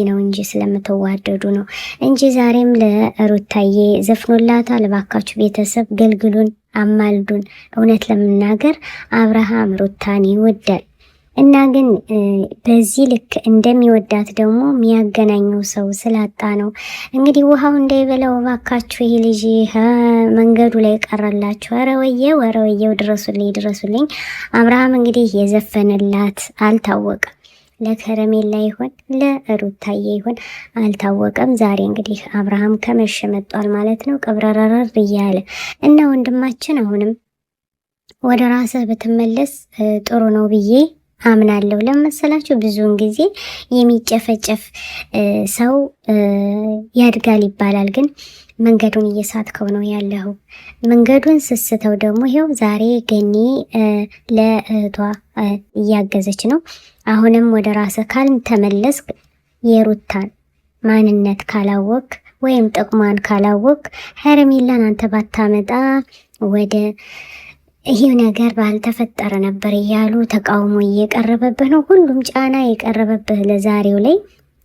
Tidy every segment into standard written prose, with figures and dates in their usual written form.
ነው እንጂ ስለምትዋደዱ ነው እንጂ ዛሬም ለሩታዬ ዘፍኖላታል። እባካችሁ ቤተሰብ ገልግሉን፣ አማልዱን። እውነት ለመናገር አብርሃም ሩታን ይወዳል እና ግን በዚህ ልክ እንደሚወዳት ደግሞ የሚያገናኘው ሰው ስላጣ ነው። እንግዲህ ውሃው እንዳይበላው እባካችሁ ይህ ልጅ መንገዱ ላይ ቀረላችሁ። ኧረ ወየው ድረሱልኝ። አብርሃም እንግዲህ የዘፈነላት አልታወቀም። ለከረሜላ ይሆን ለሩታዬ ይሆን አልታወቀም። ዛሬ እንግዲህ አብርሃም ከመሸ መጧል ማለት ነው፣ ቀብረረር እያለ እና ወንድማችን አሁንም ወደ ራስህ ብትመለስ ጥሩ ነው ብዬ አምናለሁ። ለመሰላችሁ ብዙውን ጊዜ የሚጨፈጨፍ ሰው ያድጋል ይባላል፣ ግን መንገዱን እየሳትከው ነው ያለው። መንገዱን ስስተው ደግሞ ይሄው ዛሬ ገኒ ለእህቷ እያገዘች ነው። አሁንም ወደ ራስህ ካልተመለስክ የሩታን ማንነት ካላወቅ ወይም ጥቅሟን ካላወቅ ሄርሜላን አንተ ባታመጣ ወደ ይሄው ነገር ባልተፈጠረ ነበር እያሉ ተቃውሞ እየቀረበብህ ነው። ሁሉም ጫና የቀረበብህ ለዛሬው ላይ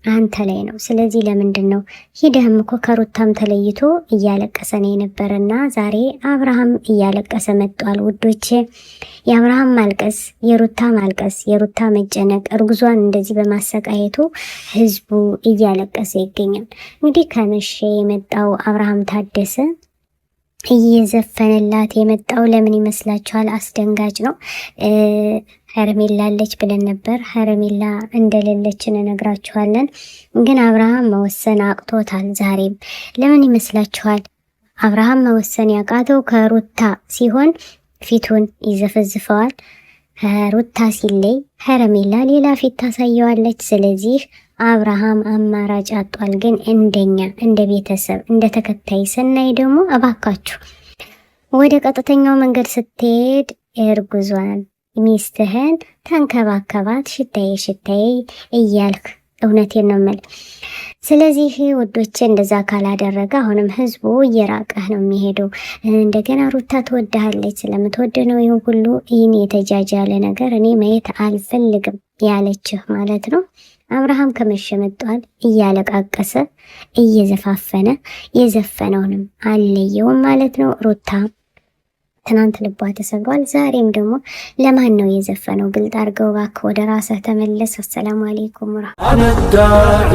አንተ ላይ ነው። ስለዚህ ለምንድን ነው ሂደህም እኮ ከሩታም ተለይቶ እያለቀሰ ነው የነበረና ዛሬ አብርሃም እያለቀሰ መጥቷል። ውዶቼ የአብርሃም ማልቀስ፣ የሩታ ማልቀስ፣ የሩታ መጨነቅ፣ እርጉዟን እንደዚህ በማሰቃየቱ ህዝቡ እያለቀሰ ይገኛል። እንግዲህ ከመሸ የመጣው አብርሃም ታደሰ እየዘፈነላት የመጣው ለምን ይመስላችኋል? አስደንጋጭ ነው። ሄርሜላ አለች ብለን ነበር። ሄርሜላ እንደሌለችን እነግራችኋለን። ግን አብርሃም መወሰን አቅቶታል። ዛሬም ለምን ይመስላችኋል? አብርሃም መወሰን ያቃተው ከሩታ ሲሆን ፊቱን ይዘፈዝፈዋል። ሩታ ሲለይ ሄርሜላ ሌላ ፊት ታሳየዋለች። ስለዚህ አብርሃም አማራጭ አጧል። ግን እንደኛ እንደ ቤተሰብ እንደ ተከታይ ስናይ ደግሞ እባካችሁ ወደ ቀጥተኛው መንገድ ስትሄድ እርጉዟን ሚስትህን ተንከባከባት፣ ሽታዬ እያልክ እውነቴን ነው የምልህ። ስለዚህ ውዶቼ እንደዛ ካላደረገ አሁንም ህዝቡ እየራቀህ ነው የሚሄደው። እንደገና ሩታ ትወድሃለች፣ ስለምትወድ ነው ይሁን ሁሉ ይህን የተጃጃለ ነገር እኔ ማየት አልፈልግም ያለችህ ማለት ነው። አብርሃም ከመሸ መጥቷል፣ እያለቃቀሰ እየዘፋፈነ የዘፈነውንም አልለየውም ማለት ነው። ሩታ ትናንት ልቧ ተሰብሯል። ዛሬም ደግሞ ለማን ነው የዘፈነው? ግልጥ አድርገው እባክህ፣ ወደ ራስህ ተመለስ። አሰላሙ አለይኩም ወራህመቱላሂ